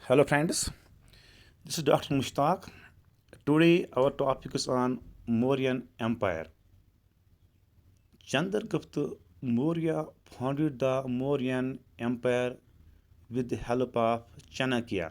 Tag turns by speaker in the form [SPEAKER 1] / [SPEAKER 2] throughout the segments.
[SPEAKER 1] Hello, friends. This is Dr. Mushtaq. Today, our topic is on Mauryan Empire. Chandragupta Maurya founded the Mauryan Empire with the help of Chanakya.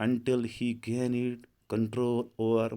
[SPEAKER 1] until he gained control over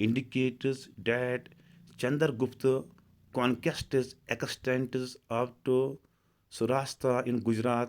[SPEAKER 1] indicates that Chandragupta conquests extents up to Surashtra in Gujarat,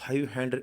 [SPEAKER 1] 500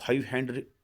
[SPEAKER 1] 500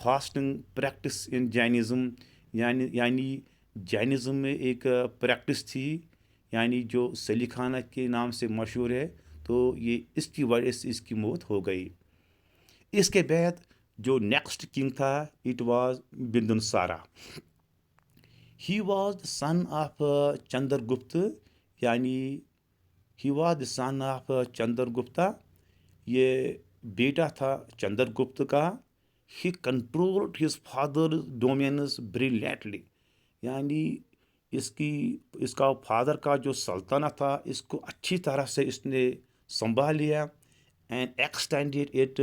[SPEAKER 1] fasting practice in Jainism, یعنی Jainism میں ایک practice تھی، یعنی جو سلی خانہ کے نام سے مشہور ہے، تو یہ اس کی وجہ سے اس کی موت ہو گئی۔ اس کے بعد جو نیکسٹ کنگ تھا it was Bindusara. He was the son of Chandragupta, یعنی he was the son of Chandragupta, یہ بیٹا تھا چندر گپت کا۔ He controlled his father's domains brilliantly, یعنی اس کا فادر کا جو سلطنت تھا اس کو اچھی طرح سے اس نے سنبھال لیا، and extended it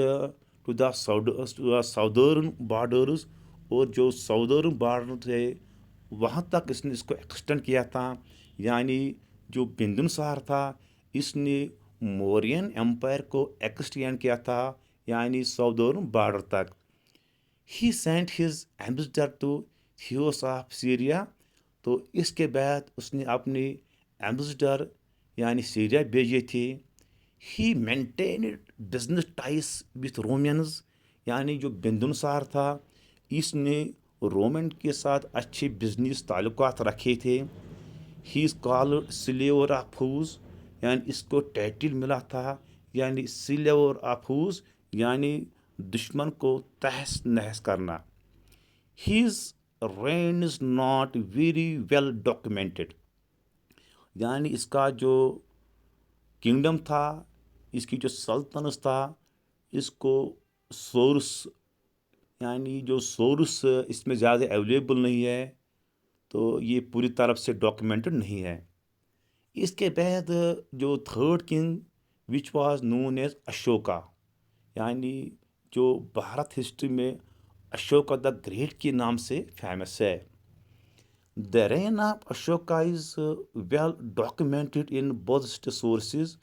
[SPEAKER 1] to the southern borders, اور جو ساؤدرن بارڈر تھے وہاں تک اس نے اس کو ایکسٹینڈ کیا تھا، یعنی جو بندنسار تھا اس نے مورین امپائر کو ایکسٹینڈ کیا تھا، یعنی ساؤدرن بارڈر تک۔ He sent his ambassador to Theos of Syria, تو اس کے بعد اس نے اپنے ایمبیسڈر یعنی سیریا بھیجے تھے۔ He maintained business ties with Romans, یعنی جو بندنسار تھا اس نے رومن کے ساتھ اچھے بزنس تعلقات رکھے تھے۔ ہی از کالڈ سلیور آف ہوز، یعنی اس کو ٹائٹل ملا تھا، یعنی سلیور آف ہوز یعنی دشمن کو تہس نہس کرنا۔ His reign is not very well documented, یعنی اس کا جو کنگڈم تھا، اس کی جو سلطنت تھا، اس کو سورس یعنی جو سورس اس میں زیادہ اویلیبل نہیں ہے، تو یہ پوری طرف سے ڈاکیومنٹڈ نہیں ہے۔ اس کے بعد جو third king which was known as Ashoka, یعنی جو بھارت ہسٹری میں اشوکا دا گریٹ کے نام سے فیمس ہے۔ The reign of Ashoka is well documented in Buddhist sources,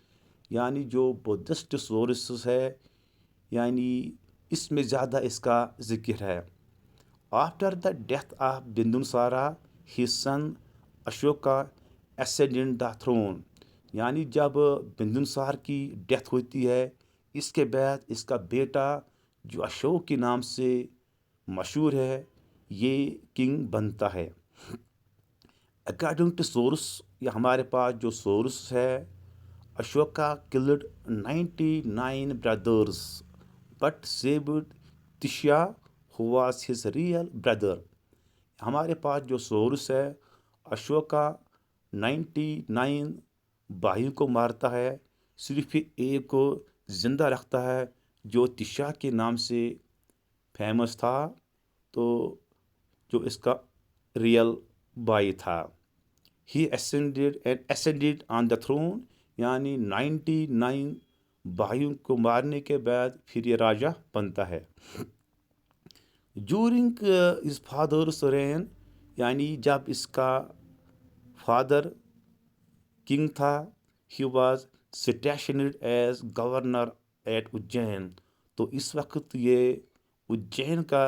[SPEAKER 1] یعنی جو بدھسٹ سورسز ہے یعنی اس میں زیادہ اس کا ذکر ہے۔ After the death of Bindusara his son Ashoka ascended the throne, یعنی جب بندنسار کی ڈیتھ ہوتی ہے اس کے بعد اس کا بیٹا جو اشوک کے نام سے مشہور ہے یہ کنگ بنتا ہے۔ اکارڈنگ ٹو سورس، یہ ہمارے پاس جو سورس ہے، Ashoka killed 99 brothers but saved Tishya who was his real brother۔ ہمارے پاس جو سورس ہے، اشوکا 99 بھائیوں کو مارتا ہے، صرف ایک کو زندہ رکھتا ہے جو تشا کے نام سے فیمس تھا، تو جو اس کا ریئل بھائی تھا۔ ہی ascended آن دا تھرون، یعنی 99 بھائیوں کو مارنے کے بعد پھر یہ راجا بنتا ہے۔ ڈیورنگ ہز فادرس رین، یعنی جب اس کا فادر کنگ تھا، he was stationed as governor at Ujjain, تو اس وقت یہ اجین کا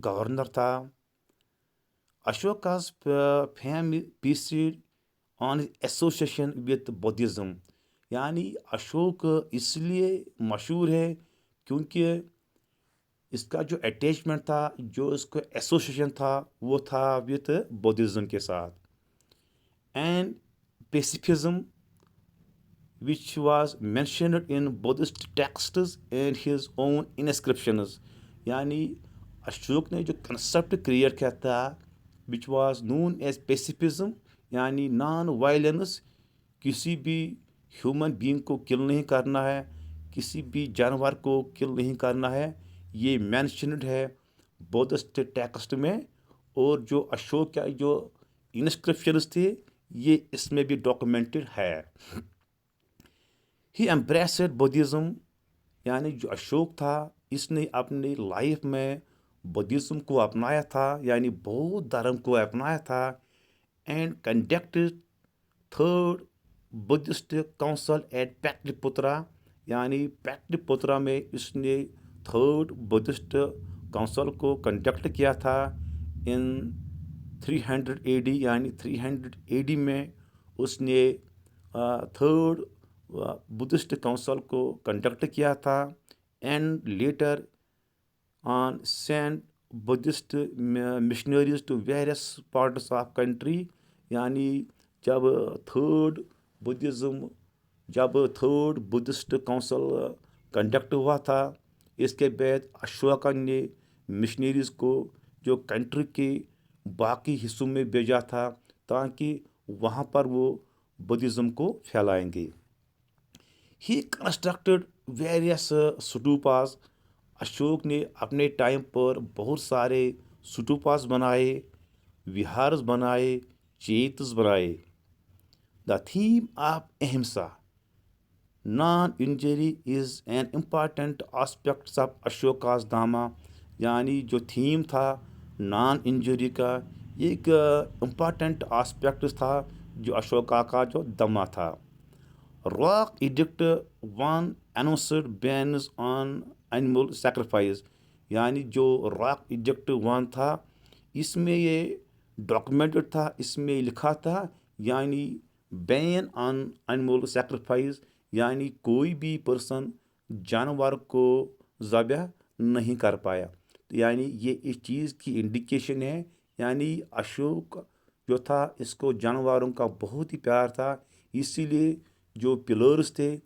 [SPEAKER 1] گورنر تھا۔ Ashoka's fame based on association with Buddhism, یعنی اشوک اس لیے مشہور ہے کیونکہ اس کا جو اٹیچمنٹ تھا، جو اس کا ایسوسیشن تھا وہ تھا وتھ بدھزم کے ساتھ، and پیسیفزم which was mentioned in Buddhist texts and his own inscriptions، یعنی اشوک نے جو کنسیپٹ کریٹ کیا تھا which was known as pacifism، یعنی نان وائلنس، کسی بھی ہیومن بینگ کو کل نہیں کرنا ہے، کسی بھی جانور کو کل نہیں کرنا ہے، یہ مینشنڈ ہے بدھسٹ ٹیکسٹ میں، اور جو اشوک کا جو انسکرپشنز تھے یہ اس میں بھی ڈاکیومنٹڈ ہے۔ ہی ایمبریسڈ بدھزم، یعنی جو اشوک تھا اس نے اپنی لائف میں بدھزم کو اپنایا تھا، یعنی بودھ دھرم کو اپنایا تھا، and conducted third Buddhist council at Pataliputra, یعنی پیٹلی پترا میں اس نے تھرڈ بدھسٹ کاؤنسل کو کنڈکٹ کیا تھا ان 300 AD، یعنی 300 AD میں اس نے تھرڈ بدھسٹ کاؤنسل کو کنڈکٹ کیا تھا، and later on sent Buddhist missionaries to various parts of country. یعنی جب تھرڈ بدھسٹ کونسل کنڈکٹ ہوا تھا، اس کے بعد اشوکا نے مشنریز کو جو کنٹری کے باقی حصوں میں بھیجا تھا تاکہ وہاں پر وہ بدھزم کو پھیلائیں گے. ہی کنسٹرکٹڈ ویریس سٹوپاز. اشوک نے اپنے ٹائم پر بہت سارے سٹوپاز بنائے، وہارز بنائے، چیتس بنائے. The theme of ahimsa non injury is an important aspects of Ashoka's dhamma. یعنی جو تھیم تھا نان انجری کا، یہ ایک امپارٹنٹ آسپیکٹس تھا جو اشوکا کا جو دمہ تھا. Rock edict one announced bans on animal sacrifice. یعنی جو راک ایڈکٹ ون تھا اس میں یہ ڈاکومنٹڈ تھا، اس میں لکھا تھا یعنی بین آن اینیمل سیکریفائز، یعنی کوئی بھی پرسن جانور کو ذبح نہیں کر پایا. یعنی یہ اس چیز کی انڈیکیشن ہے، یعنی اشوک جو تھا اس کو جانوروں کا بہت ہی پیار تھا، اسی لیے جو پلرز تھے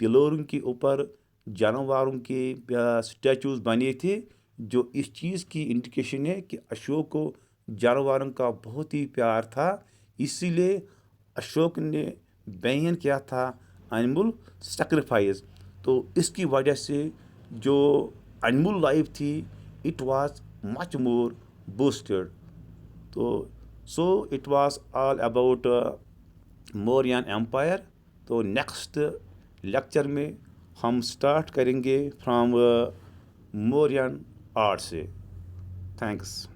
[SPEAKER 1] پلروں کے اوپر جانوروں کے اسٹیچوز بنے تھے، جو اس چیز کی انڈیکیشن ہے کہ اشوک کو جانوروں کا بہت ہی پیار تھا. اسی لیے اشوک نے بین کیا تھا اینیمل سیکریفائز. تو اس کی وجہ سے جو اینیمل لائف تھی it was much more boosted. تو so it was all about Mauryan empire. تو نیکسٹ لیکچر میں ہم سٹارٹ کریں گے فرام موریان آرٹ سے. تھینکس.